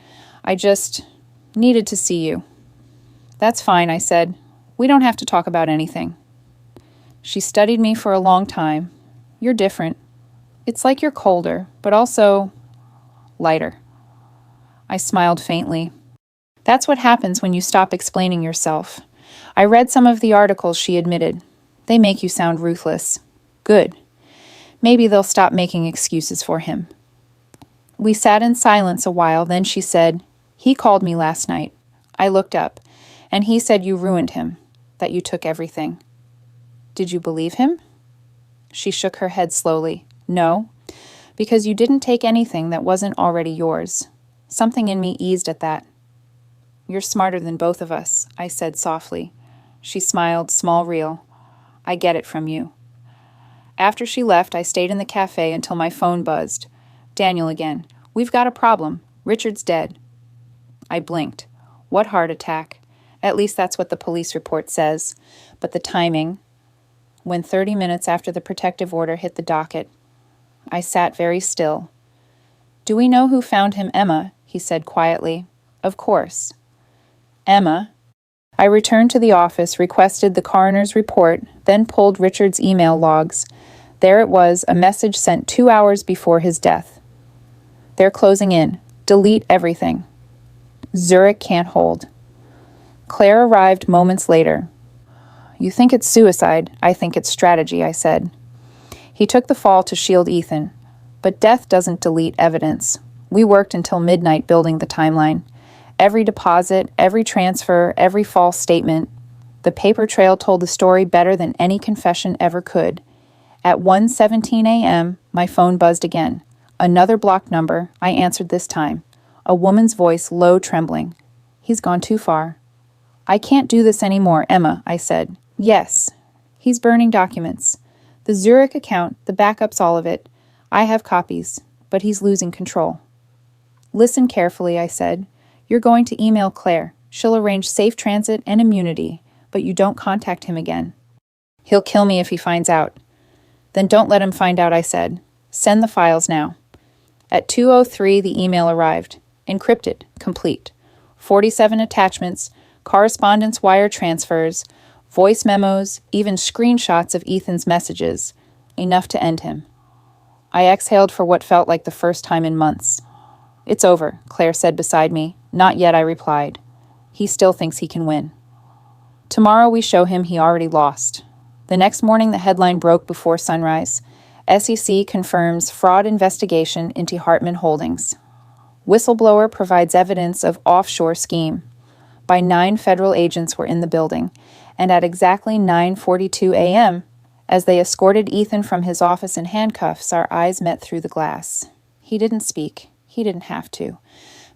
A: I just needed to see you. That's fine, I said. We don't have to talk about anything. She studied me for a long time. You're different. It's like you're colder, but also lighter. I smiled faintly. That's what happens when you stop explaining yourself. I read some of the articles, she admitted. They make you sound ruthless. Good. Maybe they'll stop making excuses for him. We sat in silence a while, then she said, He called me last night. I looked up, and he said you ruined him, that you took everything. Did you believe him? She shook her head slowly. No, because you didn't take anything that wasn't already yours. Something in me eased at that. You're smarter than both of us, I said softly. She smiled, small real. I get it from you. After she left, I stayed in the cafe until my phone buzzed. Daniel again. We've got a problem. Richard's dead. I blinked. What heart attack? At least that's what the police report says. But the timing, when 30 minutes after the protective order hit the docket, I sat very still. Do we know who found him, Emma? He said quietly. Of course. Emma. I returned to the office, requested the coroner's report, then pulled Richard's email logs. There it was, a message sent 2 hours before his death. They're closing in. Delete everything. Zurich can't hold. Claire arrived moments later. You think it's suicide. I think it's strategy, I said. He took the fall to shield Ethan. But death doesn't delete evidence. We worked until midnight building the timeline. Every deposit, every transfer, every false statement. The paper trail told the story better than any confession ever could. At 1:17 a.m., my phone buzzed again. Another blocked number. I answered this time. A woman's voice, low, trembling. He's gone too far. I can't do this anymore, Emma, I said. Yes. He's burning documents. The Zurich account, the backups, all of it. I have copies, but he's losing control. Listen carefully, I said. You're going to email Claire. She'll arrange safe transit and immunity, but you don't contact him again. He'll kill me if he finds out. Then don't let him find out, I said. Send the files now. At 2:03, the email arrived. Encrypted, complete. 47 attachments, correspondence wire transfers, voice memos, even screenshots of Ethan's messages. Enough to end him. I exhaled for what felt like the first time in months. It's over, Claire said beside me. Not yet, I replied. He still thinks he can win. Tomorrow we show him he already lost. The next morning the headline broke before sunrise. SEC confirms fraud investigation into Hartman Holdings. Whistleblower provides evidence of offshore scheme. By 9 federal agents were in the building, and at exactly 9:42 a.m., as they escorted Ethan from his office in handcuffs, our eyes met through the glass. He didn't speak. He didn't have to.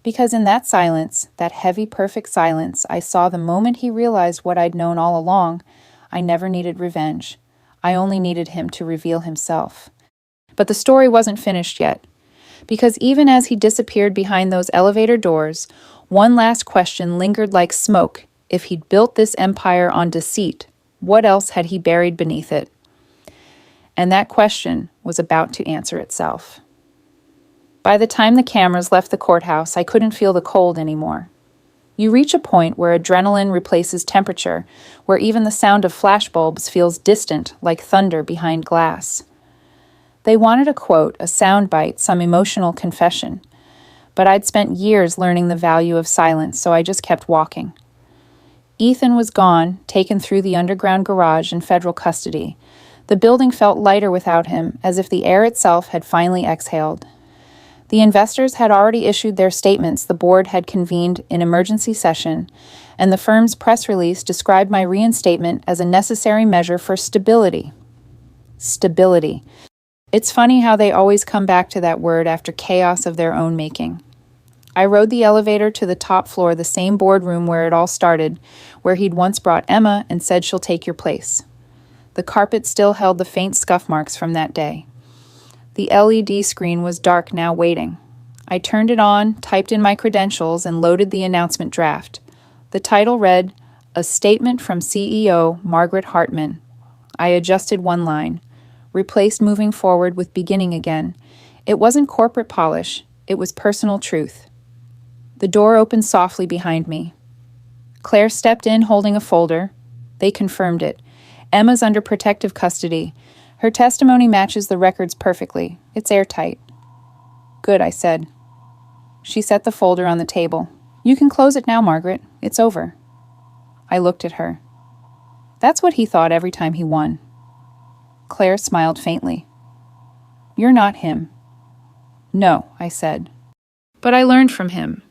A: Because in that silence, that heavy, perfect silence, I saw the moment he realized what I'd known all along. I never needed revenge. I only needed him to reveal himself. But the story wasn't finished yet. Because even as he disappeared behind those elevator doors, one last question lingered like smoke. If he'd built this empire on deceit, what else had he buried beneath it? And that question was about to answer itself. By the time the cameras left the courthouse, I couldn't feel the cold anymore. You reach a point where adrenaline replaces temperature, where even the sound of flashbulbs feels distant, like thunder behind glass. They wanted a quote, a soundbite, some emotional confession. But I'd spent years learning the value of silence, so I just kept walking. Ethan was gone, taken through the underground garage in federal custody. The building felt lighter without him, as if the air itself had finally exhaled. The investors had already issued their statements. The board had convened in emergency session, and the firm's press release described my reinstatement as a necessary measure for stability. Stability. It's funny how they always come back to that word after chaos of their own making. I rode the elevator to the top floor, the same boardroom where it all started, where he'd once brought Emma and said she'll take your place. The carpet still held the faint scuff marks from that day. The LED screen was dark now, waiting. I turned it on, typed in my credentials, and loaded the announcement draft. The title read, A Statement from CEO Margaret Hartman. I adjusted one line, replaced moving forward with beginning again. It wasn't corporate polish, it was personal truth. The door opened softly behind me. Claire stepped in holding a folder. They confirmed it. Emma's under protective custody. Her testimony matches the records perfectly. It's airtight. Good, I said. She set the folder on the table. You can close it now, Margaret. It's over. I looked at her. That's what he thought every time he won. Claire smiled faintly. You're not him. No, I said. But I learned from him,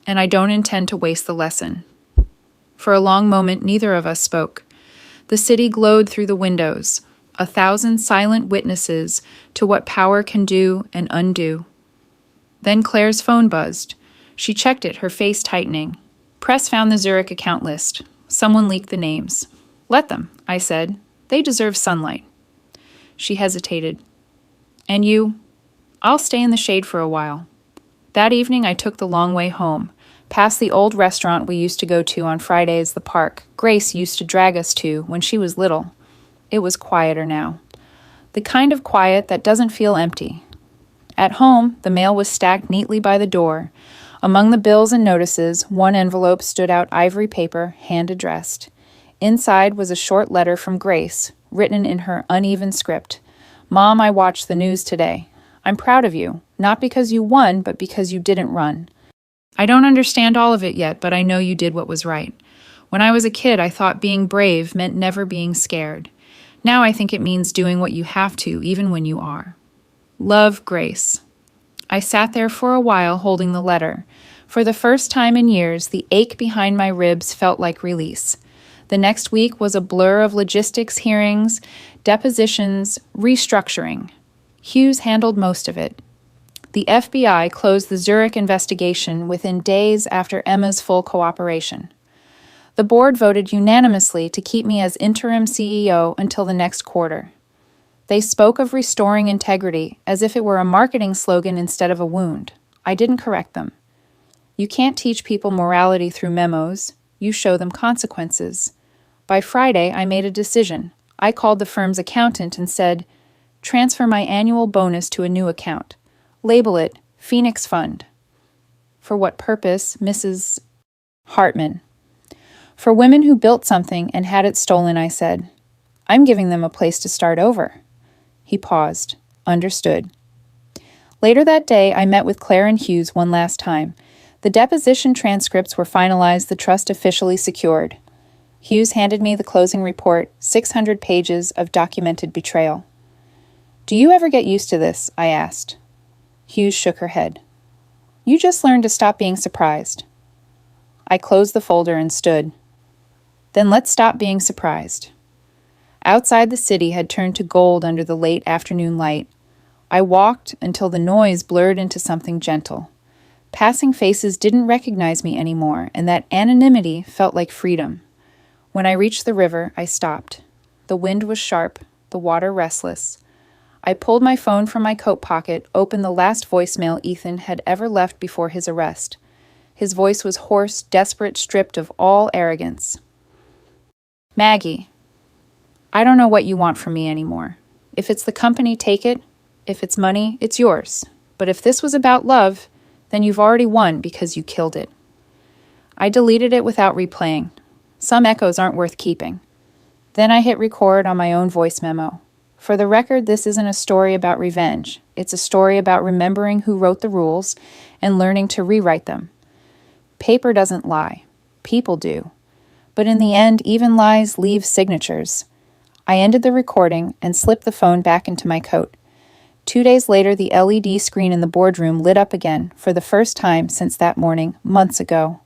A: and I don't intend to waste the lesson. For a long moment, neither of us spoke. The city glowed through the windows, 1,000 silent witnesses to what power can do and undo. Then Claire's phone buzzed. She checked it, her face tightening. Press found the Zurich account list. Someone leaked the names. Let them, I said. They deserve sunlight. She hesitated. And you? I'll stay in the shade for a while. That evening I took the long way home, past the old restaurant we used to go to on Fridays, the park Grace used to drag us to when she was little. It was quieter now. The kind of quiet that doesn't feel empty. At home, the mail was stacked neatly by the door. Among the bills and notices, one envelope stood out ivory paper, hand-addressed. Inside was a short letter from Grace, written in her uneven script. "Mom, I watched the news today. I'm proud of you, not because you won, but because you didn't run. I don't understand all of it yet, but I know you did what was right. When I was a kid, I thought being brave meant never being scared. Now I think it means doing what you have to, even when you are. Love, Grace." I sat there for a while holding the letter. For the first time in years, the ache behind my ribs felt like release. The next week was a blur of logistics hearings, depositions, restructuring. Hughes handled most of it. The FBI closed the Zurich investigation within days after Emma's full cooperation. The board voted unanimously to keep me as interim CEO until the next quarter. They spoke of restoring integrity as if it were a marketing slogan instead of a wound. I didn't correct them. You can't teach people morality through memos. You show them consequences. By Friday, I made a decision. I called the firm's accountant and said, "Transfer my annual bonus to a new account. Label it Phoenix Fund." "For what purpose, Mrs. Hartman?" "For women who built something and had it stolen," I said. "I'm giving them a place to start over." He paused. Understood. Later that day, I met with Claire and Hughes one last time. The deposition transcripts were finalized, the trust officially secured. Hughes handed me the closing report, 600 pages of documented betrayal. "Do you ever get used to this?" I asked. Hughes shook her head. "You just learned to stop being surprised." I closed the folder and stood. "Then let's stop being surprised." Outside, the city had turned to gold under the late afternoon light. I walked until the noise blurred into something gentle. Passing faces didn't recognize me anymore, and that anonymity felt like freedom. When I reached the river, I stopped. The wind was sharp, the water restless. I pulled my phone from my coat pocket, opened the last voicemail Ethan had ever left before his arrest. His voice was hoarse, desperate, stripped of all arrogance. "Maggie, I don't know what you want from me anymore. If it's the company, take it. If it's money, it's yours. But if this was about love, then you've already won because you killed it." I deleted it without replaying. Some echoes aren't worth keeping. Then I hit record on my own voice memo. For the record, this isn't a story about revenge. It's a story about remembering who wrote the rules and learning to rewrite them. Paper doesn't lie. People do. But in the end, even lies leave signatures. I ended the recording and slipped the phone back into my coat. 2 days later, the LED screen in the boardroom lit up again for the first time since that morning, months ago.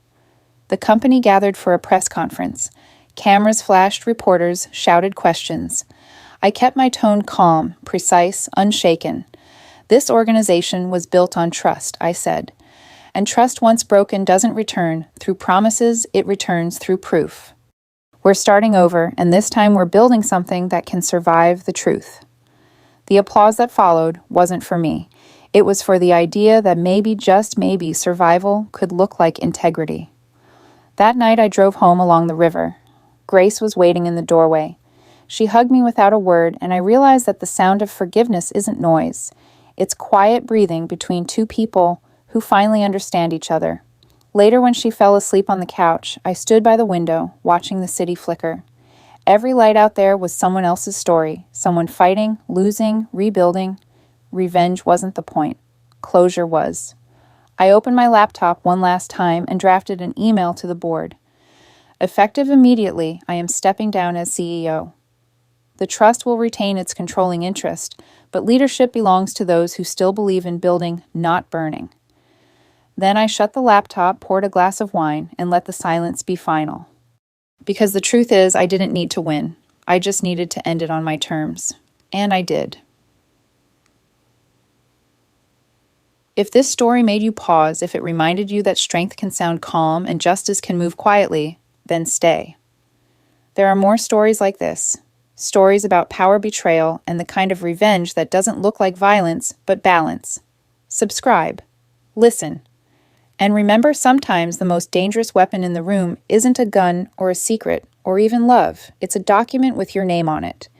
A: The company gathered for a press conference. Cameras flashed, reporters shouted questions. I kept my tone calm, precise, unshaken. This organization was built on trust, I said. And trust once broken doesn't return. Through promises, it returns through proof. We're starting over, and this time we're building something that can survive the truth. The applause that followed wasn't for me. It was for the idea that maybe, just maybe, survival could look like integrity. That night I drove home along the river. Grace was waiting in the doorway. She hugged me without a word, and I realized that the sound of forgiveness isn't noise. It's quiet breathing between two people who finally understand each other. Later, when she fell asleep on the couch, I stood by the window, watching the city flicker. Every light out there was someone else's story, someone fighting, losing, rebuilding. Revenge wasn't the point. Closure was. I opened my laptop one last time and drafted an email to the board. Effective immediately, I am stepping down as CEO. The trust will retain its controlling interest, but leadership belongs to those who still believe in building, not burning. Then I shut the laptop, poured a glass of wine, and let the silence be final. Because the truth is, I didn't need to win. I just needed to end it on my terms. And I did. If this story made you pause, if it reminded you that strength can sound calm and justice can move quietly, then stay. There are more stories like this. Stories about power betrayal and the kind of revenge that doesn't look like violence, but balance. Subscribe. Listen. And remember, sometimes the most dangerous weapon in the room isn't a gun or a secret or even love. It's a document with your name on it.